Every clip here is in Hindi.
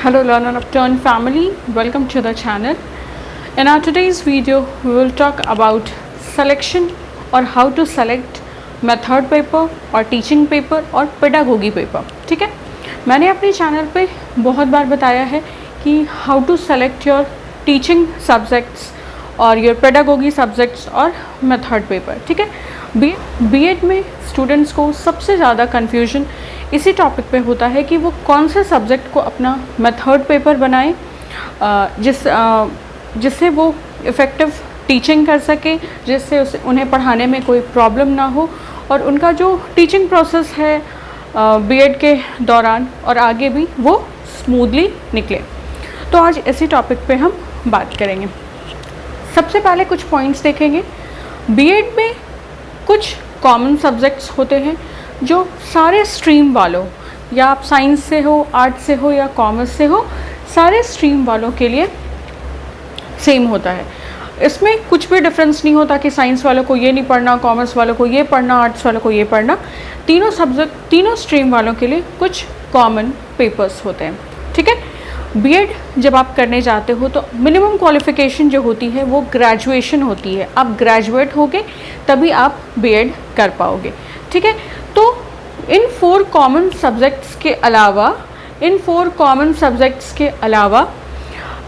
Hello learner upturn family, welcome to the channel. In our today's video we will talk about selection और how to select method paper और teaching paper और pedagogy paper. ठीक है, मैंने अपने चैनल पे बहुत बार बताया है कि how to select your teaching subjects और your pedagogy subjects और method paper. ठीक है, बीएड में स्टूडेंट्स को सबसे ज़्यादा कन्फ्यूजन इसी टॉपिक पे होता है कि वो कौन से सब्जेक्ट को अपना मेथड पेपर बनाएं जिससे वो इफ़ेक्टिव टीचिंग कर सके, जिससे उन्हें पढ़ाने में कोई प्रॉब्लम ना हो और उनका जो टीचिंग प्रोसेस है बीएड के दौरान और आगे भी वो स्मूथली निकले। तो आज इसी टॉपिक पे हम बात करेंगे। सबसे पहले कुछ पॉइंट्स देखेंगे। बीएड में कुछ कॉमन सब्जेक्ट्स होते हैं जो सारे स्ट्रीम वालों, या आप साइंस से हो, आर्ट से हो या कॉमर्स से हो, सारे स्ट्रीम वालों के लिए सेम होता है। इसमें कुछ भी डिफरेंस नहीं होता कि साइंस वालों को ये नहीं पढ़ना, कॉमर्स वालों को ये पढ़ना, आर्ट्स वालों को ये पढ़ना। तीनों स्ट्रीम वालों के लिए कुछ कॉमन पेपर्स होते हैं। ठीक है, बीएड जब आप करने जाते हो तो मिनिमम क्वालिफ़िकेशन जो होती है वो ग्रेजुएशन होती है। आप ग्रेजुएट होगे तभी आप बीएड कर पाओगे। ठीक है, तो इन फोर कॉमन सब्जेक्ट्स के अलावा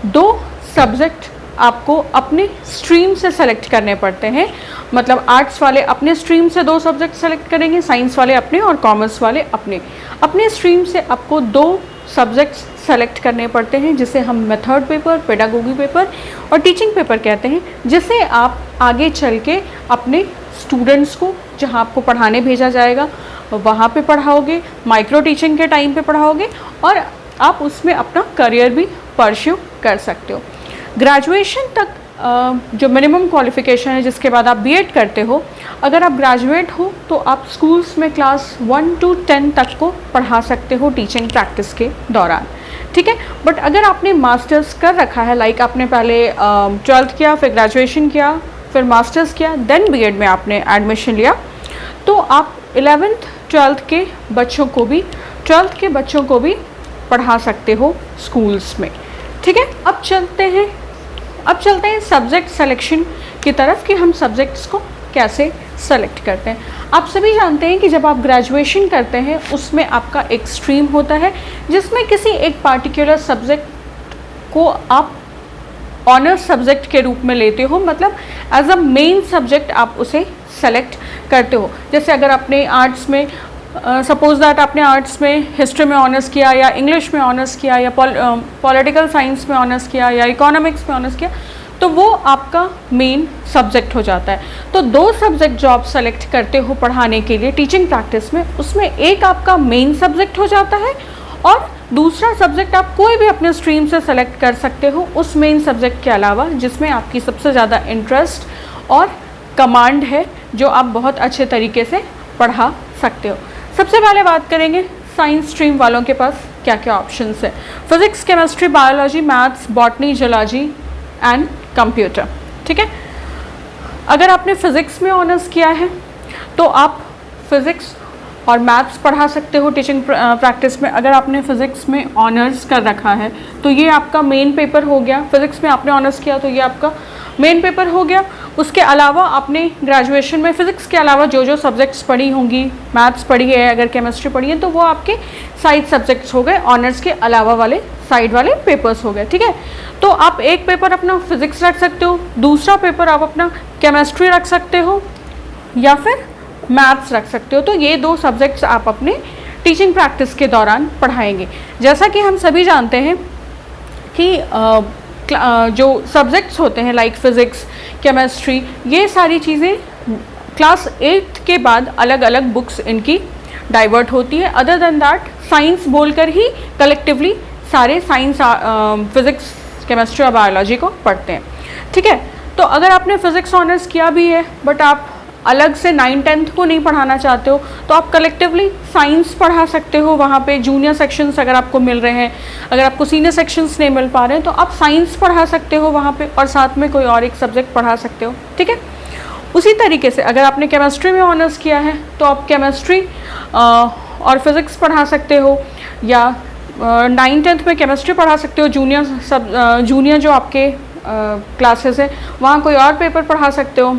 दो सब्जेक्ट आपको अपने स्ट्रीम से सेलेक्ट करने पड़ते हैं। मतलब आर्ट्स वाले अपने स्ट्रीम से दो सब्जेक्ट सेलेक्ट करेंगे, साइंस वाले अपने और कॉमर्स वाले अपने स्ट्रीम से आपको दो सब्जेक्ट्स सेलेक्ट करने पड़ते हैं, जिसे हम मेथड पेपर, पेडागोगी पेपर और टीचिंग पेपर कहते हैं, जिसे आप आगे चल के अपने स्टूडेंट्स को जहां आपको पढ़ाने भेजा जाएगा वहाँ पे पढ़ाओगे, माइक्रो टीचिंग के टाइम पे पढ़ाओगे और आप उसमें अपना करियर भी परस्यू कर सकते हो। ग्रेजुएशन तक जो मिनिमम क्वालिफ़िकेशन है जिसके बाद आप बीएड करते हो, अगर आप ग्रेजुएट हो तो आप स्कूल्स में क्लास 1 to 10 तक को पढ़ा सकते हो टीचिंग प्रैक्टिस के दौरान। ठीक है, बट अगर आपने मास्टर्स कर रखा है, लाइक आपने पहले 12th किया, फिर ग्रेजुएशन किया, फिर मास्टर्स किया, देन बीएड में आपने एडमिशन लिया, तो आप 11th 12th के बच्चों को भी पढ़ा सकते हो स्कूल्स में। ठीक है, अब चलते हैं सब्जेक्ट सिलेक्शन की तरफ कि हम सब्जेक्ट्स को कैसे सेलेक्ट करते हैं। आप सभी जानते हैं कि जब आप ग्रेजुएशन करते हैं उसमें आपका एक स्ट्रीम होता है जिसमें किसी एक पार्टिकुलर सब्जेक्ट को आप ऑनर्स सब्जेक्ट के रूप में लेते हो, मतलब एज अ मेन सब्जेक्ट आप उसे सेलेक्ट करते हो। जैसे अगर आपने आर्ट्स में सपोज दैट आपने आर्ट्स में हिस्ट्री में ऑनर्स किया या इंग्लिश में ऑनर्स किया या पॉलिटिकल साइंस में ऑनर्स किया या इकोनॉमिक्स में ऑनर्स किया, तो वो आपका मेन सब्जेक्ट हो जाता है। तो दो सब्जेक्ट जो आप सेलेक्ट करते हो पढ़ाने के लिए टीचिंग प्रैक्टिस में, उसमें एक आपका मेन सब्जेक्ट हो जाता है और दूसरा सब्जेक्ट आप कोई भी अपने स्ट्रीम से सेलेक्ट कर सकते हो उस मेन सब्जेक्ट के अलावा जिसमें आपकी सबसे ज़्यादा इंटरेस्ट और कमांड है, जो आप बहुत अच्छे तरीके से पढ़ा सकते हो। सबसे पहले बात करेंगे साइंस स्ट्रीम वालों के पास क्या क्या ऑप्शंस है। Physics, chemistry, biology, maths, botany, zoology and computer. ठीक है, अगर आपने फ़िज़िक्स में ऑनर्स किया है तो आप फिज़िक्स और मैथ्स पढ़ा सकते हो टीचिंग प्रैक्टिस में। अगर आपने फ़िज़िक्स में ऑनर्स कर रखा है तो ये आपका मेन पेपर हो गया। फिज़िक्स में आपने ऑनर्स किया तो ये आपका मेन पेपर हो गया। उसके अलावा आपने ग्रेजुएशन में फ़िज़िक्स के अलावा जो सब्जेक्ट्स पढ़ी होंगी, मैथ्स पढ़ी है, अगर केमिस्ट्री पढ़ी है, तो वो आपके साइड सब्जेक्ट्स हो गए, ऑनर्स के अलावा वाले साइड वाले पेपर्स हो गए। ठीक है, तो आप एक पेपर अपना फिज़िक्स रख सकते हो, दूसरा पेपर आप अपना केमिस्ट्री रख सकते हो या फिर मैथ्स रख सकते हो। तो ये दो सब्जेक्ट्स आप अपने टीचिंग प्रैक्टिस के दौरान पढ़ाएंगे। जैसा कि हम सभी जानते हैं कि जो सब्जेक्ट्स होते हैं लाइक फ़िज़िक्स, केमिस्ट्री, ये सारी चीज़ें क्लास 8 के बाद अलग अलग बुक्स इनकी डाइवर्ट होती है। अदर देन दैट साइंस बोलकर ही कलेक्टिवली सारे साइंस, फिज़िक्स, केमिस्ट्री और बायोलॉजी को पढ़ते हैं। ठीक है, तो अगर आपने फ़िज़िक्स ऑनर्स किया भी है बट आप अलग से 9th-10th को नहीं पढ़ाना चाहते हो तो आप कलेक्टिवली साइंस पढ़ा सकते हो। वहाँ पे जूनियर सेक्शंस अगर आपको मिल रहे हैं, अगर आपको सीनियर सेक्शंस नहीं मिल पा रहे हैं तो आप साइंस पढ़ा सकते हो वहाँ पे और साथ में कोई और एक सब्जेक्ट पढ़ा सकते हो। ठीक है, उसी तरीके से अगर आपने केमिस्ट्री में ऑनर्स किया है तो आप केमिस्ट्री और फिज़िक्स पढ़ा सकते हो, या 9 10th में केमिस्ट्री पढ़ा सकते हो, जूनियर जो आपके क्लासेस है वहाँ कोई और पेपर पढ़ा सकते हो,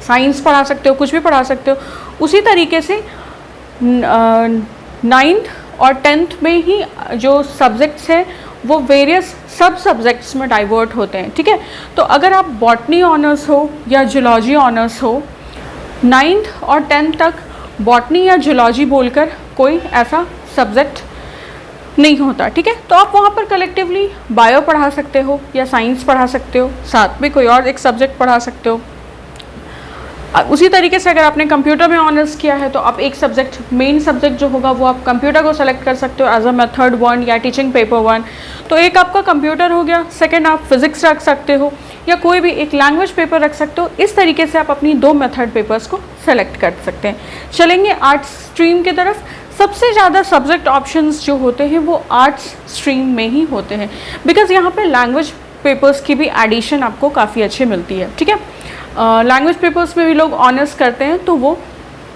साइंस पढ़ा सकते हो, कुछ भी पढ़ा सकते हो। उसी तरीके से 9th और 10th में ही जो सब्जेक्ट्स हैं वो वेरियस सब सब्जेक्ट्स में डाइवर्ट होते हैं, ठीक है। तो अगर आप बॉटनी ऑनर्स हो या जूलॉजी ऑनर्स हो, 9th और 10th तक बॉटनी या जूलॉजी बोलकर कोई ऐसा सब्जेक्ट नहीं होता, ठीक है। तो आप वहाँ पर कलेक्टिवली बायो पढ़ा सकते हो या साइंस पढ़ा सकते हो, साथ में कोई और एक सब्जेक्ट पढ़ा सकते हो। उसी तरीके से अगर आपने कंप्यूटर में ऑनर्स किया है तो आप एक सब्जेक्ट, मेन सब्जेक्ट जो होगा वो आप कंप्यूटर को सेलेक्ट कर सकते हो एज अ मेथड 1 या टीचिंग पेपर 1। तो एक आपका कंप्यूटर हो गया, सेकंड आप फिजिक्स रख सकते हो या कोई भी एक लैंग्वेज पेपर रख सकते हो। इस तरीके से आप अपनी 2 मेथड पेपर्स को सेलेक्ट कर सकते हैं। चलेंगे आर्ट्स स्ट्रीम की तरफ। सबसे ज़्यादा सब्जेक्ट ऑप्शंस जो होते हैं वो आर्ट्स स्ट्रीम में ही होते हैं, बिकॉज यहाँ पे लैंग्वेज पेपर्स की भी एडिशन आपको काफ़ी अच्छी मिलती है, ठीक है। लैंग्वेज पेपर्स में भी लोग ऑनर्स करते हैं तो वो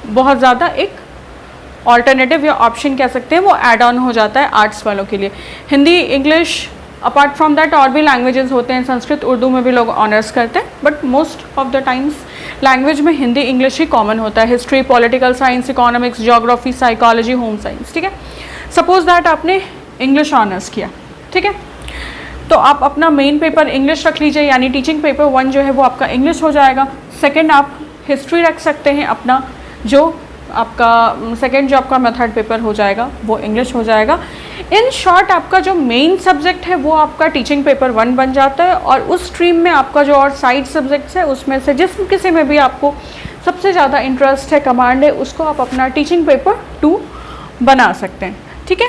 बहुत ज़्यादा एक ऑल्टरनेटिव या ऑप्शन कह सकते हैं, वो ऐड ऑन हो जाता है आर्ट्स वालों के लिए। Hindi, English, apart from that और भी लैंग्वेजेस होते हैं, संस्कृत, उर्दू में भी लोग ऑनर्स करते हैं, but most of the times language में हिंदी, इंग्लिश ही कॉमन होता है। History, political science, economics, geography, psychology, home science, ठीक है। सपोज दैट आपने इंग्लिश ऑनर्स किया, ठीक है, तो आप अपना मेन पेपर इंग्लिश रख लीजिए, यानी टीचिंग पेपर 1 जो है वो आपका इंग्लिश हो जाएगा। सेकंड आप हिस्ट्री रख सकते हैं अपना, जो आपका सेकंड जो आपका मेथड पेपर हो जाएगा वो इंग्लिश हो जाएगा। इन शॉर्ट आपका जो मेन सब्जेक्ट है वो आपका टीचिंग पेपर 1 बन जाता है, और उस स्ट्रीम में आपका जो और साइड सब्जेक्ट्स है उसमें से जिस किसी में भी आपको सबसे ज़्यादा इंटरेस्ट है, कमांड है, उसको आप अपना टीचिंग पेपर 2 बना सकते हैं, ठीक है।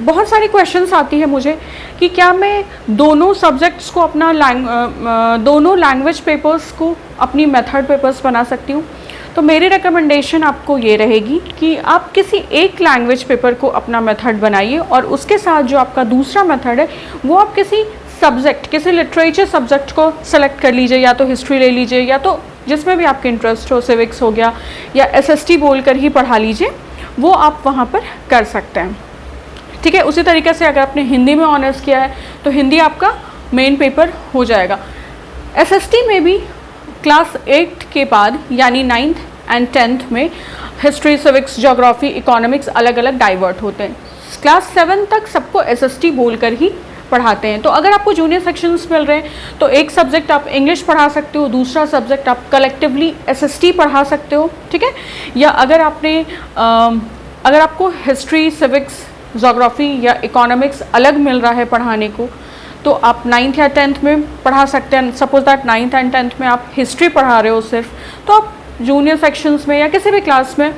बहुत सारी क्वेश्चंस आती है मुझे कि क्या मैं दोनों सब्जेक्ट्स को अपना दोनों लैंग्वेज पेपर्स को अपनी मेथड पेपर्स बना सकती हूँ। तो मेरी रिकमेंडेशन आपको ये रहेगी कि आप किसी एक लैंग्वेज पेपर को अपना मेथड बनाइए, और उसके साथ जो आपका दूसरा मेथड है वो आप किसी सब्जेक्ट, किसी लिटरेचर सब्जेक्ट को सेलेक्ट कर लीजिए, या तो हिस्ट्री ले लीजिए, या तो जिसमें भी आपके इंटरेस्ट हो, सिविक्स हो गया, या SST बोल कर ही पढ़ा लीजिए, वो आप वहाँ पर कर सकते हैं, ठीक है। उसी तरीके से अगर आपने हिंदी में ऑनर्स किया है तो हिंदी आपका मेन पेपर हो जाएगा। SST में भी क्लास 8 के बाद यानी 9th एंड 10th में हिस्ट्री, सिविक्स, ज्योग्राफी, इकोनॉमिक्स अलग अलग डाइवर्ट होते हैं। क्लास 7 तक सबको SST बोलकर ही पढ़ाते हैं। तो अगर आपको जूनियर सेक्शंस मिल रहे हैं तो एक सब्जेक्ट आप इंग्लिश पढ़ा सकते हो, दूसरा सब्जेक्ट आप कलेक्टिवली SST पढ़ा सकते हो, ठीक है। या अगर आपको हिस्ट्री, सिविक्स, ज्योग्राफी या इकोनॉमिक्स अलग मिल रहा है पढ़ाने को, तो आप 9th या 10th में पढ़ा सकते हैं। Suppose that 9th and 10th में आप हिस्ट्री पढ़ा रहे हो सिर्फ, तो आप जूनियर सेक्शंस में या किसी भी क्लास में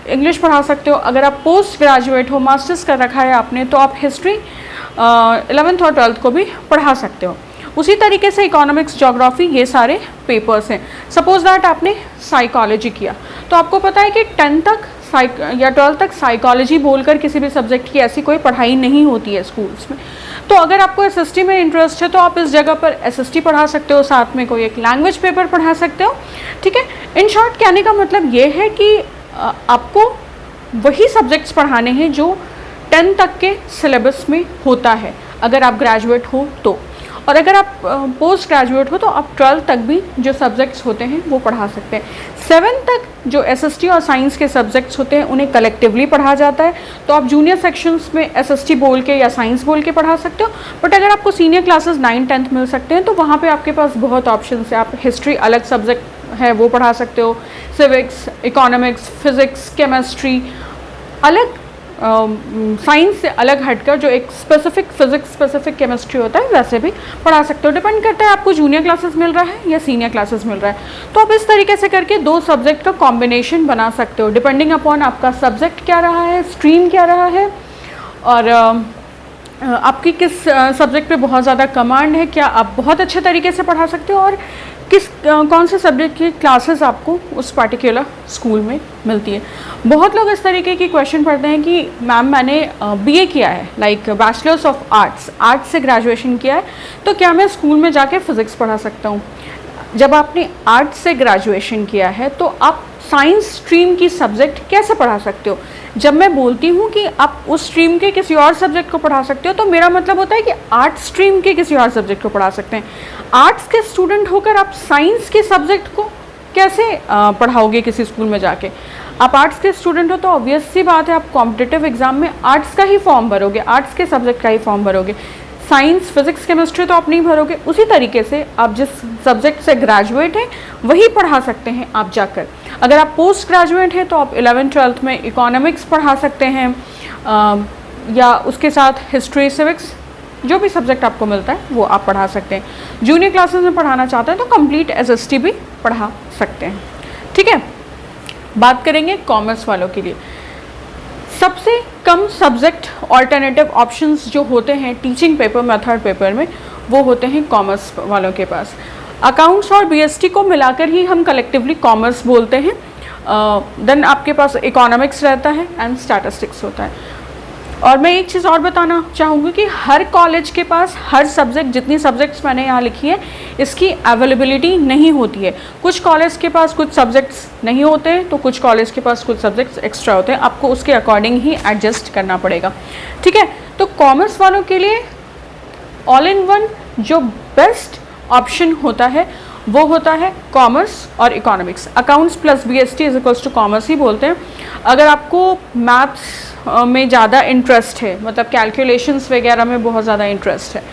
इंग्लिश पढ़ा सकते हो। अगर आप पोस्ट ग्रेजुएट हो, मास्टर्स कर रखा है आपने, तो आप हिस्ट्री 11th और 12th को भी पढ़ा सकते हो। उसी तरीके से इकोनॉमिक्स, ज्योग्राफी, ये सारे पेपर्स हैं। सपोज दैट आपने साइकोलॉजी किया, तो आपको पता है कि 10th तक या 12th तक साइकोलॉजी बोलकर किसी भी सब्जेक्ट की ऐसी कोई पढ़ाई नहीं होती है स्कूल्स में। तो अगर आपको SST में इंटरेस्ट है तो आप इस जगह पर SST पढ़ा सकते हो, साथ में कोई एक लैंग्वेज पेपर पढ़ा सकते हो, ठीक है। इन शॉर्ट कहने का मतलब ये है कि आपको वही सब्जेक्ट्स पढ़ाने हैं जो 10 तक के सिलेबस में होता है अगर आप ग्रेजुएट हो तो, और अगर आप पोस्ट ग्रेजुएट हो तो आप 12th तक भी जो सब्जेक्ट्स होते हैं वो पढ़ा सकते हैं। 7th तक जो SST और साइंस के सब्जेक्ट्स होते हैं उन्हें कलेक्टिवली पढ़ा जाता है, तो आप जूनियर सेक्शंस में SST बोल के या साइंस बोल के पढ़ा सकते हो। बट अगर आपको सीनियर क्लासेस 9th 10th मिल सकते हैं तो वहाँ पे आपके पास बहुत ऑप्शन है। आप हिस्ट्री अलग सब्जेक्ट है वो पढ़ा सकते हो, सिविक्स, इकोनॉमिक्स, फिज़िक्स, केमिस्ट्री अलग, साइंस से अलग हटकर जो एक स्पेसिफिक फिजिक्स, स्पेसिफिक केमिस्ट्री होता है वैसे भी पढ़ा सकते हो। डिपेंड करता है आपको जूनियर क्लासेस मिल रहा है या सीनियर क्लासेस मिल रहा है। तो आप इस तरीके से करके 2 सब्जेक्ट का कॉम्बिनेशन बना सकते हो, डिपेंडिंग अपॉन आपका सब्जेक्ट क्या रहा है, स्ट्रीम क्या रहा है, और आपकी किस सब्जेक्ट पे बहुत ज़्यादा कमांड है, क्या आप बहुत अच्छे तरीके से पढ़ा सकते हो, और कौन से सब्जेक्ट की क्लासेस आपको उस पार्टिकुलर स्कूल में मिलती है। बहुत लोग इस तरीके की क्वेश्चन पढ़ते हैं कि मैम मैंने BA किया है, लाइक बैचलर्स ऑफ आर्ट्स से ग्रेजुएशन किया है, तो क्या मैं स्कूल में जाके फ़िज़िक्स पढ़ा सकता हूँ। जब आपने आर्ट्स से ग्रेजुएशन किया है तो आप साइंस स्ट्रीम की सब्जेक्ट कैसे पढ़ा सकते हो। जब मैं बोलती हूँ कि आप उस स्ट्रीम के किसी और सब्जेक्ट को पढ़ा सकते हो, तो मेरा मतलब होता है कि आर्ट स्ट्रीम के किसी और सब्जेक्ट को पढ़ा सकते हैं। आर्ट्स के स्टूडेंट होकर आप साइंस के सब्जेक्ट को कैसे पढ़ाओगे किसी स्कूल में जाके। आप आर्ट्स के स्टूडेंट हो तो ऑब्वियस सी बात है, आप कॉम्पिटिटिव एग्जाम में आर्ट्स का ही फॉर्म भरोगे, आर्ट्स के सब्जेक्ट का ही फॉर्म भरोगे। साइंस, फिजिक्स, केमिस्ट्री तो आप नहीं भरोगे। उसी तरीके से आप जिस सब्जेक्ट से ग्रेजुएट हैं वही पढ़ा सकते हैं आप जाकर। अगर आप पोस्ट ग्रेजुएट हैं तो आप 11th-12th में इकोनॉमिक्स पढ़ा सकते हैं, या उसके साथ हिस्ट्री, सिविक्स, जो भी सब्जेक्ट आपको मिलता है वो आप पढ़ा सकते हैं। जूनियर क्लासेस में पढ़ाना चाहते हैं तो कंप्लीट SST भी पढ़ा सकते हैं। ठीक है, बात करेंगे कॉमर्स वालों के लिए। सबसे कम सब्जेक्ट ऑल्टरनेटिव ऑप्शंस जो होते हैं टीचिंग पेपर, मेथड पेपर में, वो होते हैं कॉमर्स वालों के पास। अकाउंट्स और BST को मिलाकर ही हम कलेक्टिवली कॉमर्स बोलते हैं। देन आपके पास इकोनॉमिक्स रहता है एंड स्टैटिस्टिक्स होता है। और मैं एक चीज़ और बताना चाहूँगी कि हर कॉलेज के पास हर सब्जेक्ट, जितनी सब्जेक्ट्स मैंने यहाँ लिखी है, इसकी अवेलेबिलिटी नहीं होती है। कुछ कॉलेज के पास कुछ सब्जेक्ट्स नहीं होते हैं, तो कुछ कॉलेज के पास कुछ सब्जेक्ट्स एक्स्ट्रा होते हैं। आपको उसके अकॉर्डिंग ही एडजस्ट करना पड़ेगा। ठीक है, तो कॉमर्स वालों के लिए ऑल इन वन जो बेस्ट ऑप्शन होता है वो होता है कॉमर्स और economics. Accounts plus BST is equals to commerce ही बोलते हैं। अगर आपको मैथ्स में ज़्यादा इंटरेस्ट है, मतलब कैलकुलेशंस वगैरह में बहुत ज़्यादा इंटरेस्ट है,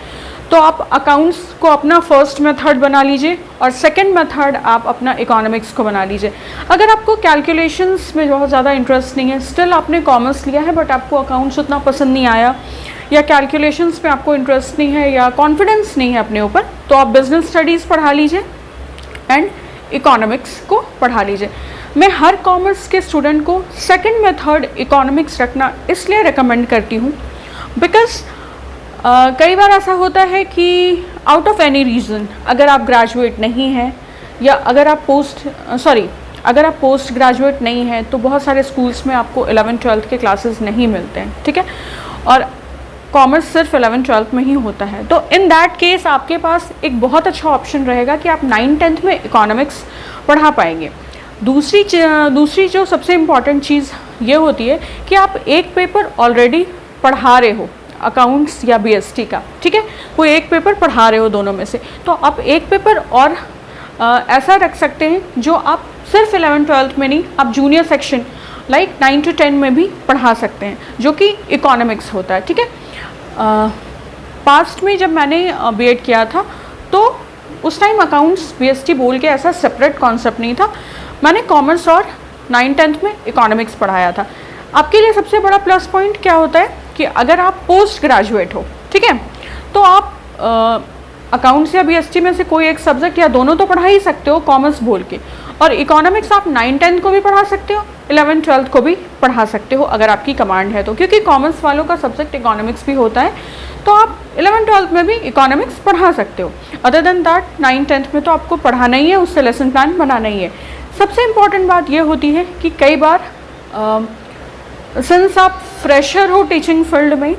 तो आप अकाउंट्स को अपना फर्स्ट मेथड बना लीजिए और सेकंड मेथड आप अपना इकोनॉमिक्स को बना लीजिए। अगर आपको कैलकुलेशंस में बहुत ज़्यादा इंटरेस्ट नहीं है, स्टिल आपने कॉमर्स लिया है बट आपको अकाउंट्स उतना पसंद नहीं आया, या कैलकुलेशंस में आपको इंटरेस्ट नहीं है, या कॉन्फिडेंस नहीं है अपने ऊपर, तो आप बिजनेस स्टडीज़ पढ़ा लीजिए एंड इकोनॉमिक्स को पढ़ा लीजिए। मैं हर कॉमर्स के स्टूडेंट को सेकंड मेथड इकोनॉमिक्स रखना इसलिए रिकमेंड करती हूँ बिकॉज कई बार ऐसा होता है कि आउट ऑफ एनी रीज़न अगर आप ग्रेजुएट नहीं हैं, या अगर आप पोस्ट ग्रेजुएट नहीं हैं, तो बहुत सारे स्कूल्स में आपको 11th-12th के क्लासेस नहीं मिलते हैं। ठीक है, और कॉमर्स सिर्फ 11th-12th में ही होता है। तो इन दैट केस आपके पास एक बहुत अच्छा ऑप्शन रहेगा कि आप 9th-10th में इकोनॉमिक्स पढ़ा पाएंगे। दूसरी जो सबसे इम्पॉर्टेंट चीज़ ये होती है कि आप एक पेपर ऑलरेडी पढ़ा रहे हो, अकाउंट्स या BST का। ठीक है, कोई एक पेपर पढ़ा रहे हो दोनों में से, तो आप एक पेपर और ऐसा रख सकते हैं जो आप सिर्फ 11th-12th में नहीं, आप जूनियर सेक्शन लाइक 9 to 10 में भी पढ़ा सकते हैं, जो कि इकोनॉमिक्स होता है। ठीक है, पास्ट में जब मैंने B.Ed किया था तो उस टाइम अकाउंट्स BST बोल के ऐसा सेपरेट कॉन्सेप्ट नहीं था। मैंने कॉमर्स और 9th-10th में इकोनॉमिक्स पढ़ाया था। आपके लिए सबसे बड़ा प्लस पॉइंट क्या होता है कि अगर आप पोस्ट ग्रेजुएट हो, ठीक है, तो आप अकाउंट्स या BST में से कोई एक सब्जेक्ट या दोनों तो पढ़ा ही सकते हो कॉमर्स बोल के, और इकोनॉमिक्स आप 9th-10th को भी पढ़ा सकते हो, 11th-12th को भी पढ़ा सकते हो अगर आपकी कमांड है तो, क्योंकि कॉमर्स वालों का सब्जेक्ट इकोनॉमिक्स भी होता है, तो आप 11th-12th में भी इकोनॉमिक्स पढ़ा सकते हो। अदर देन दैट 9th-10th में तो आपको पढ़ाना ही है, उससे लेसन प्लान बनाना ही है। सबसे इम्पॉर्टेंट बात यह होती है कि कई बार सिंस आप फ्रेशर हो टीचिंग फील्ड में,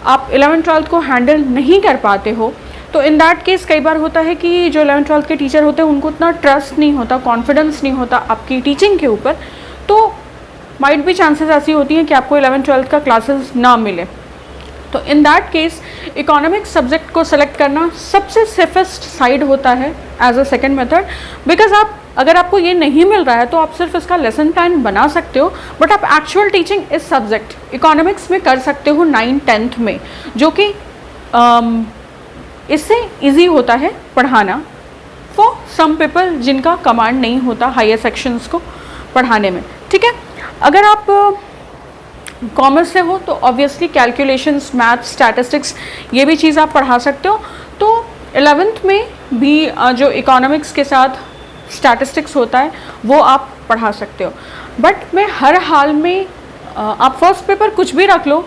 आप 11th-12th को हैंडल नहीं कर पाते हो, तो इन दैट केस कई बार होता है कि जो 11th-12th के टीचर होते हैं उनको उतना ट्रस्ट नहीं होता, कॉन्फिडेंस नहीं होता आपकी टीचिंग के ऊपर, तो माइट भी चांसेस ऐसी होती हैं कि आपको 11th-12th का क्लासेस ना मिले। तो in that case economics subject को सेलेक्ट करना सबसे सेफेस्ट साइड होता है as a second method, because अगर आपको ये नहीं मिल रहा है तो आप सिर्फ इसका लेसन प्लान बना सकते हो, बट आप एक्चुअल टीचिंग इस सब्जेक्ट इकोनॉमिक्स में कर सकते हो 9th-10th में, जो कि इससे इजी होता है पढ़ाना फॉर सम पीपल जिनका कमांड नहीं होता हायर सेक्शंस को पढ़ाने में। ठीक है, अगर आप कॉमर्स से हो तो ऑब्वियसली कैलकुलेशंस, मैथ्स, स्टैटिस्टिक्स, ये भी चीज़ आप पढ़ा सकते हो। तो 11th में भी जो इकोनॉमिक्स के साथ स्टैटिस्टिक्स होता है वो आप पढ़ा सकते हो, बट मैं हर हाल में आप फर्स्ट पेपर कुछ भी रख लो,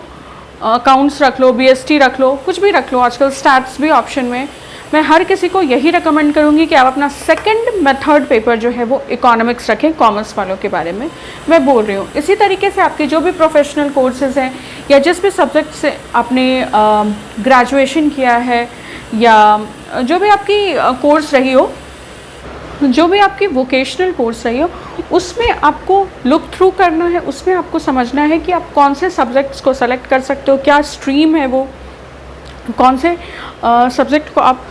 अकाउंट्स रख लो, BST रख लो, कुछ भी रख लो, आजकल स्टैट्स भी ऑप्शन में, मैं हर किसी को यही रिकमेंड करूँगी कि आप अपना सेकंड मेथड पेपर जो है वो इकोनॉमिक्स रखें। कॉमर्स वालों के बारे में मैं बोल रही हूँ। इसी तरीके से आपके जो भी प्रोफेशनल कोर्सेज हैं या जिस भी सब्जेक्ट से आपने ग्रेजुएशन किया है या जो भी आपकी कोर्स रही हो, जो भी आपकी वोकेशनल कोर्स रही हो उसमें आपको लुक थ्रू करना है, उसमें आपको समझना है कि आप कौन से सब्जेक्ट्स को सेलेक्ट कर सकते हो, क्या स्ट्रीम है वो, कौन से सब्जेक्ट को आप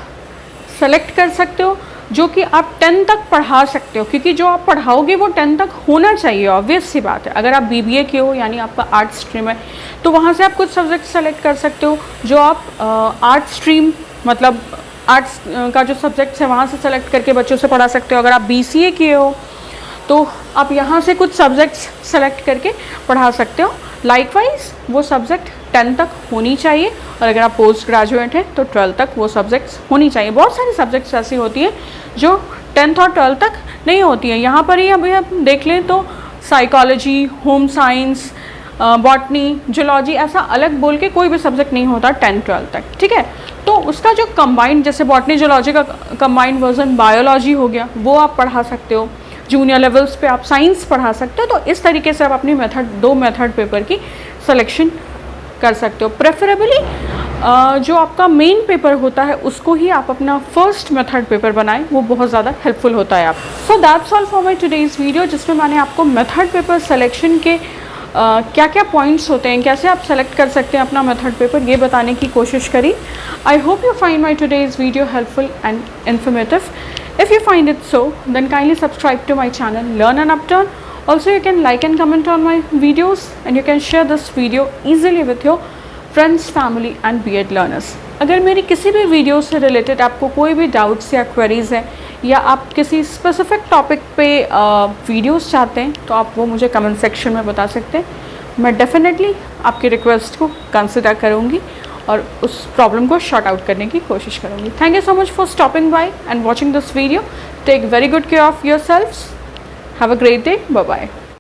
सेलेक्ट कर सकते हो जो कि आप 10 तक पढ़ा सकते हो, क्योंकि जो आप पढ़ाओगे वो 10 तक होना चाहिए, ऑब्वियस सी बात है। अगर आप बीबीए के हो यानी आपका आर्ट स्ट्रीम है तो वहाँ से आप कुछ सब्जेक्ट सेलेक्ट कर सकते हो जो आप आर्ट स्ट्रीम मतलब आर्ट्स का जो सब्जेक्ट्स है वहाँ से सेलेक्ट करके बच्चों से पढ़ा सकते हो। अगर आप बीसीए किए हो तो आप यहाँ से कुछ सब्जेक्ट्स सेलेक्ट करके पढ़ा सकते हो। लाइकवाइज वो सब्जेक्ट 10 तक होनी चाहिए, और अगर आप पोस्ट ग्रेजुएट हैं तो 12 तक वो सब्जेक्ट्स होनी चाहिए। बहुत सारी सब्जेक्ट्स ऐसी होती है जो 10th और 12th तक नहीं होती है। यहाँ पर ही अभी हम देख लें तो psychology, home science, botany, zoology, ऐसा अलग बोल के कोई भी सब्जेक्ट नहीं होता 10-12 तक, ठीक है। तो उसका जो कंबाइंड, जैसे बॉटनी जूलॉजी का कंबाइंड वर्जन बायोलॉजी हो गया, वो आप पढ़ा सकते हो। जूनियर लेवल्स पे आप साइंस पढ़ा सकते हो। तो इस तरीके से आप अपनी दो मेथड पेपर की सिलेक्शन कर सकते हो। प्रेफरेबली जो आपका मेन पेपर होता है उसको ही आप अपना फर्स्ट मेथड पेपर बनाएं, वो बहुत ज़्यादा हेल्पफुल होता है आप। So that's all for my today's video, जिसमें मैंने आपको मेथड पेपर सिलेक्शन के क्या क्या पॉइंट्स होते हैं, कैसे आप सेलेक्ट कर सकते हैं अपना मेथड पेपर, ये बताने की कोशिश करी। I hope you find my today's video helpful and informative. If you find it so, then kindly subscribe to my channel Learn and Upturn. Also, you can like and comment on my videos, and you can share this video easily with your friends, family and B.Ed learners. अगर मेरी किसी भी वीडियो से रिलेटेड आपको कोई भी डाउट्स या क्वेरीज हैं, या आप किसी स्पेसिफिक टॉपिक पे वीडियोस चाहते हैं, तो आप वो मुझे कमेंट सेक्शन में बता सकते हैं. मैं डेफिनेटली आपकी रिक्वेस्ट को कंसिडर करूँगी और उस प्रॉब्लम को शॉर्ट आउट करने की कोशिश करूँगी. Thank you so much for stopping by and watching this video. Take very good care of your selfs. Have a great day. Bye bye.